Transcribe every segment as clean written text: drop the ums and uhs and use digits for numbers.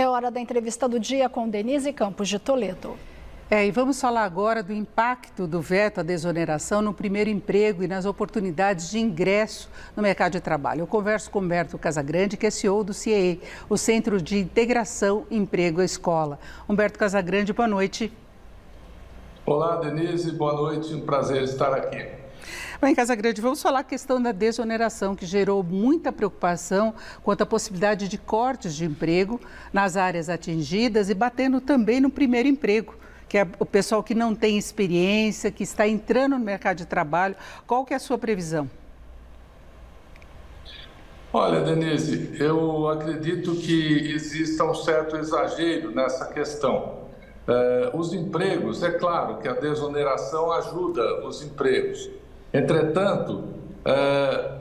É hora da entrevista do dia com Denise Campos de Toledo. E vamos falar agora do impacto do veto à desoneração no primeiro emprego e nas oportunidades de ingresso no mercado de trabalho. Eu converso com Humberto Casagrande, que é CEO do CIEE, o Centro de Integração Emprego e Escola. Humberto Casagrande, boa noite. Olá, Denise, boa noite, um prazer estar aqui. Bem, Casagrande, vamos falar a questão da desoneração, que gerou muita preocupação quanto à possibilidade de cortes de emprego nas áreas atingidas e batendo também no primeiro emprego, que é o pessoal que não tem experiência, que está entrando no mercado de trabalho. Qual que é a sua previsão? Olha, Denise, eu acredito que exista um certo exagero nessa questão. Os empregos, é claro que a desoneração ajuda os empregos. Entretanto,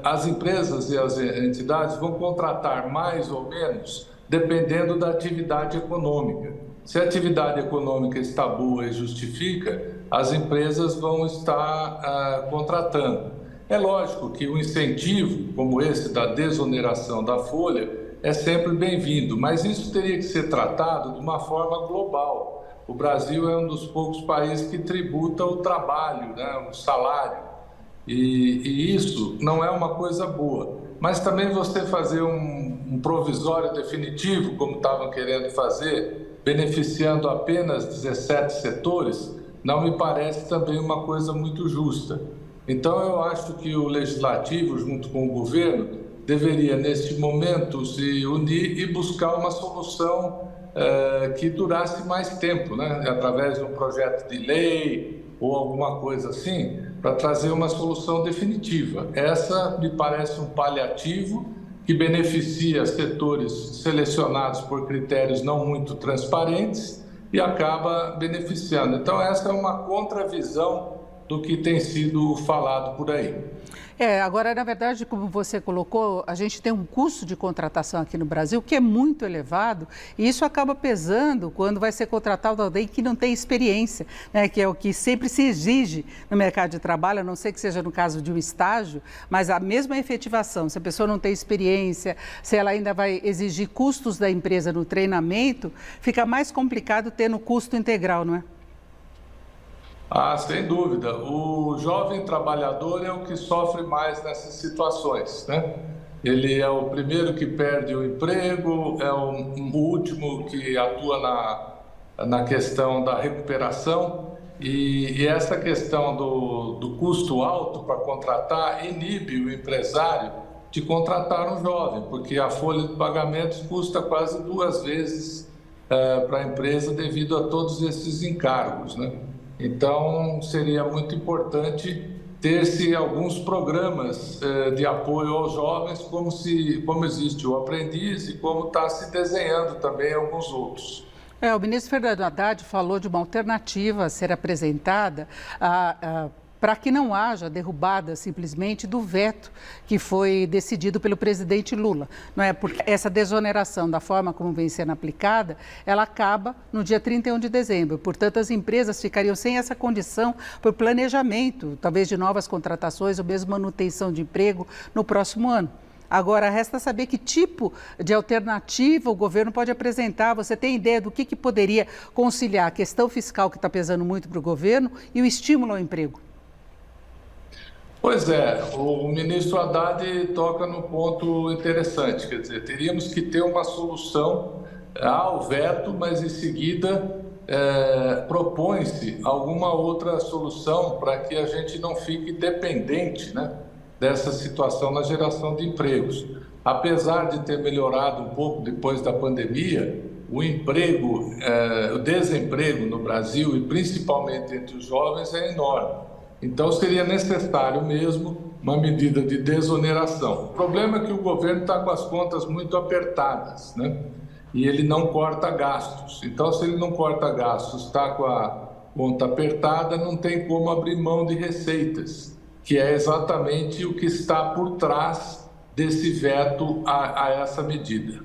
as empresas e as entidades vão contratar mais ou menos dependendo da atividade econômica. Se a atividade econômica está boa e justifica, as empresas vão estar contratando. É lógico que um incentivo como esse da desoneração da folha é sempre bem-vindo, mas isso teria que ser tratado de uma forma global. O Brasil é um dos poucos países que tributa o trabalho, né, o salário, e isso não é uma coisa boa. Mas também você fazer um provisório definitivo, como estavam querendo fazer, beneficiando apenas 17 setores, não me parece também uma coisa muito justa. Então, eu acho que o Legislativo, junto com o governo, deveria, neste momento, se unir e buscar uma solução que durasse mais tempo, né? Através de um projeto de lei ou alguma coisa assim, para trazer uma solução definitiva. Essa me parece um paliativo que beneficia setores selecionados por critérios não muito transparentes e acaba beneficiando. Então, essa é uma contravisão do que tem sido falado por aí. Agora, na verdade, como você colocou, a gente tem um custo de contratação aqui no Brasil que é muito elevado e isso acaba pesando quando vai ser contratado alguém que não tem experiência, né, que é o que sempre se exige no mercado de trabalho, a não ser que seja no caso de um estágio, mas a mesma efetivação, se a pessoa não tem experiência, se ela ainda vai exigir custos da empresa no treinamento, fica mais complicado ter no custo integral, não é? Sem dúvida. O jovem trabalhador é o que sofre mais nessas situações, né? Ele é o primeiro que perde o emprego, é o último que atua na questão da recuperação e essa questão do custo alto para contratar inibe o empresário de contratar um jovem, porque a folha de pagamentos custa quase 2 vezes para a empresa devido a todos esses encargos, né? Então, seria muito importante ter-se alguns programas de apoio aos jovens, como existe o Aprendiz e como está se desenhando também alguns outros. O ministro Fernando Haddad falou de uma alternativa a ser apresentada para que não haja derrubada simplesmente do veto que foi decidido pelo presidente Lula. Não é? Porque essa desoneração, da forma como vem sendo aplicada, ela acaba no dia 31 de dezembro. Portanto, as empresas ficariam sem essa condição por planejamento, talvez de novas contratações ou mesmo manutenção de emprego no próximo ano. Agora, resta saber que tipo de alternativa o governo pode apresentar. Você tem ideia do que poderia conciliar a questão fiscal, que está pesando muito para o governo, e o estímulo ao emprego? Pois é, o ministro Haddad toca num ponto interessante, quer dizer, teríamos que ter uma solução ao veto, mas em seguida propõe-se alguma outra solução para que a gente não fique dependente, né, dessa situação na geração de empregos. Apesar de ter melhorado um pouco depois da pandemia, o desemprego no Brasil, e principalmente entre os jovens, é enorme. Então, seria necessário mesmo uma medida de desoneração. O problema é que o governo está com as contas muito apertadas, né? E ele não corta gastos. Então, se ele não corta gastos, está com a conta apertada, não tem como abrir mão de receitas, que é exatamente o que está por trás desse veto a essa medida.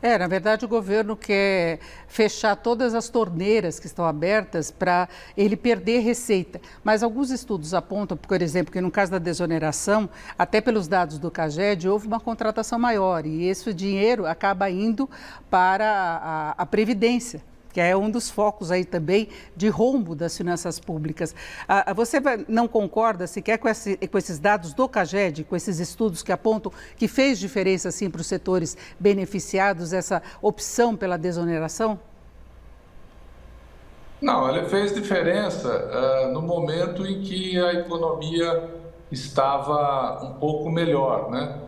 Na verdade, o governo quer fechar todas as torneiras que estão abertas para ele perder receita. Mas alguns estudos apontam, por exemplo, que no caso da desoneração, até pelos dados do CAGED, houve uma contratação maior e esse dinheiro acaba indo para a Previdência, que é um dos focos aí também de rombo das finanças públicas. Você não concorda sequer com esses dados do CAGED, com esses estudos que apontam que fez diferença, sim, para os setores beneficiados, essa opção pela desoneração? Não, ele fez diferença no momento em que a economia estava um pouco melhor, né?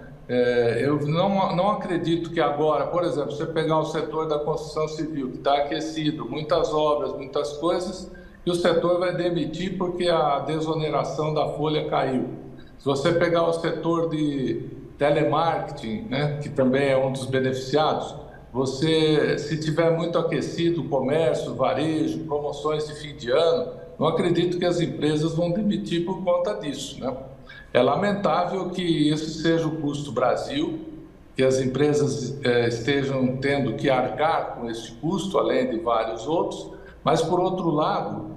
Eu não acredito que agora, por exemplo, você pegar o setor da construção civil, que está aquecido, muitas obras, muitas coisas, e o setor vai demitir porque a desoneração da folha caiu. Se você pegar o setor de telemarketing, né, que também é um dos beneficiados, se tiver muito aquecido o comércio, varejo, promoções de fim de ano, não acredito que as empresas vão demitir por conta disso, né? É lamentável que esse seja o custo Brasil, que as empresas estejam tendo que arcar com esse custo, além de vários outros, mas, por outro lado,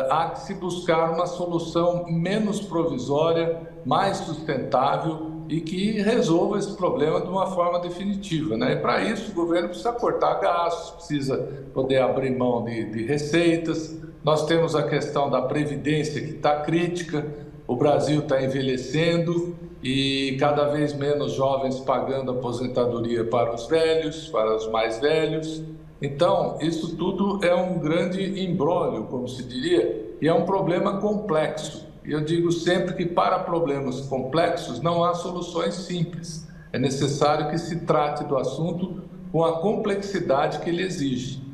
há que se buscar uma solução menos provisória, mais sustentável e que resolva esse problema de uma forma definitiva, né? E para isso o governo precisa cortar gastos, precisa poder abrir mão de receitas. Nós temos a questão da Previdência que está crítica. O Brasil está envelhecendo e cada vez menos jovens pagando aposentadoria para os velhos, para os mais velhos. Então, isso tudo é um grande imbróglio, como se diria, e é um problema complexo. Eu digo sempre que para problemas complexos não há soluções simples. É necessário que se trate do assunto com a complexidade que ele exige.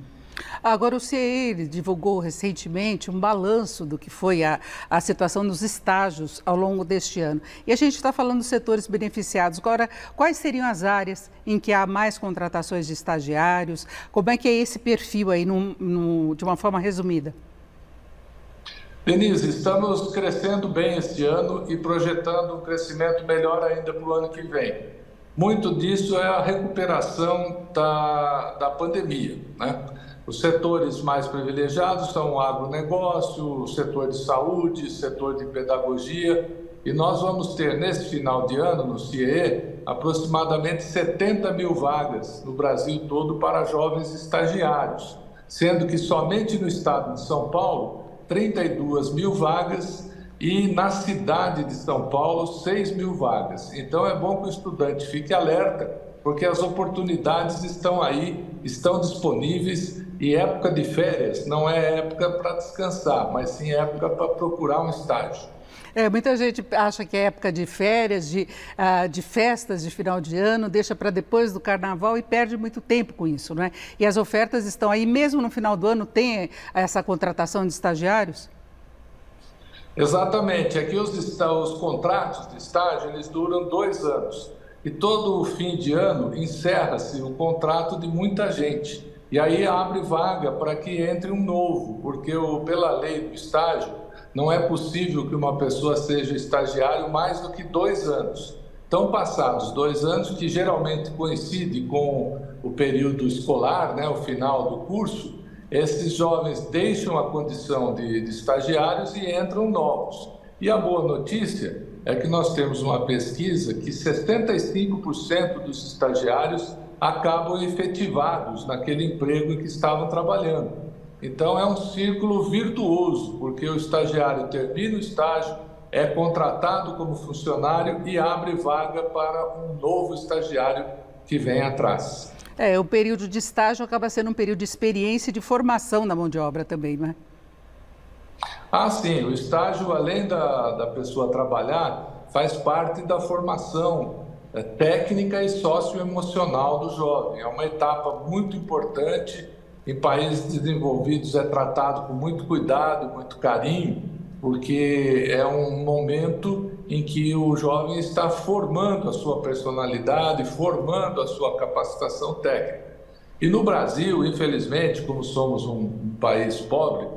Agora, o CIE divulgou recentemente um balanço do que foi a situação dos estágios ao longo deste ano. E a gente está falando dos setores beneficiados. Agora, quais seriam as áreas em que há mais contratações de estagiários? Como é que é esse perfil aí, de uma forma resumida? Denise, estamos crescendo bem este ano e projetando um crescimento melhor ainda para o ano que vem. Muito disso é a recuperação da pandemia, né? Os setores mais privilegiados são o agronegócio, o setor de saúde, o setor de pedagogia. E nós vamos ter, nesse final de ano, no CIE, aproximadamente 70 mil vagas no Brasil todo para jovens estagiários, sendo que somente no estado de São Paulo, 32 mil vagas e na cidade de São Paulo, 6 mil vagas. Então é bom que o estudante fique alerta, porque as oportunidades estão aí, estão disponíveis. E época de férias não é época para descansar, mas sim época para procurar um estágio. Muita gente acha que é época de férias, de festas de final de ano, deixa para depois do carnaval e perde muito tempo com isso, não é? E as ofertas estão aí, mesmo no final do ano, tem essa contratação de estagiários? Exatamente. Aqui os contratos de estágio, eles duram 2 anos. E todo fim de ano encerra-se o contrato de muita gente. E aí abre vaga para que entre um novo, porque pela lei do estágio não é possível que uma pessoa seja estagiário mais do que 2 anos. Então, passados 2 anos, que geralmente coincide com o período escolar, né, o final do curso, esses jovens deixam a condição de estagiários e entram novos. E a boa notícia é que nós temos uma pesquisa que 65% dos estagiários acabam efetivados naquele emprego em que estavam trabalhando. Então é um círculo virtuoso, porque o estagiário termina o estágio, é contratado como funcionário e abre vaga para um novo estagiário que vem atrás. O período de estágio acaba sendo um período de experiência e de formação da mão de obra também, não é? Sim, o estágio, além da pessoa trabalhar, faz parte da formação técnica e socioemocional do jovem. É uma etapa muito importante. Em países desenvolvidos é tratado com muito cuidado, muito carinho, porque é um momento em que o jovem está formando a sua personalidade, formando a sua capacitação técnica. E no Brasil, infelizmente, como somos um país pobre,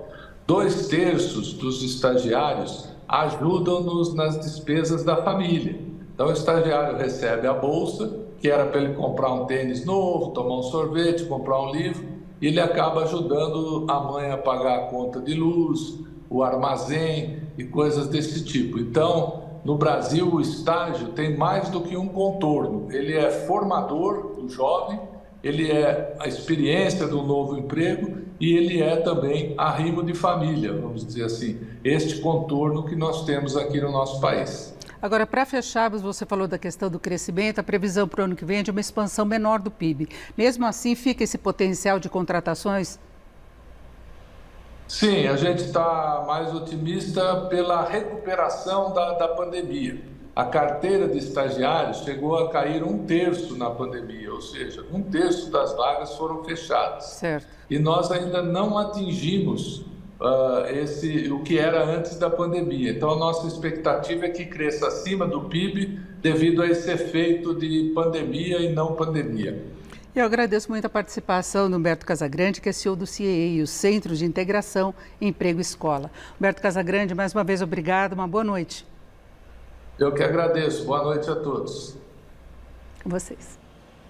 2/3 dos estagiários ajudam-nos nas despesas da família. Então, o estagiário recebe a bolsa que era para ele comprar um tênis novo, tomar um sorvete, comprar um livro, e ele acaba ajudando a mãe a pagar a conta de luz, o armazém e coisas desse tipo. Então, no Brasil, o estágio tem mais do que um contorno. Ele é formador do jovem, ele é a experiência do novo emprego e ele é também arrimo de família, vamos dizer assim, este contorno que nós temos aqui no nosso país. Agora, para fecharmos, você falou da questão do crescimento, a previsão para o ano que vem é de uma expansão menor do PIB. Mesmo assim, fica esse potencial de contratações? Sim, a gente está mais otimista pela recuperação da pandemia. A carteira de estagiários chegou a cair 1/3 na pandemia, ou seja, 1/3 das vagas foram fechadas. Certo. E nós ainda não atingimos o que era antes da pandemia. Então, a nossa expectativa é que cresça acima do PIB devido a esse efeito de pandemia e não pandemia. Eu agradeço muito a participação do Humberto Casagrande, que é CEO do CIEE, o Centro de Integração Emprego Escola. Humberto Casagrande, mais uma vez, obrigado, uma boa noite. Eu que agradeço. Boa noite a todos. Com vocês.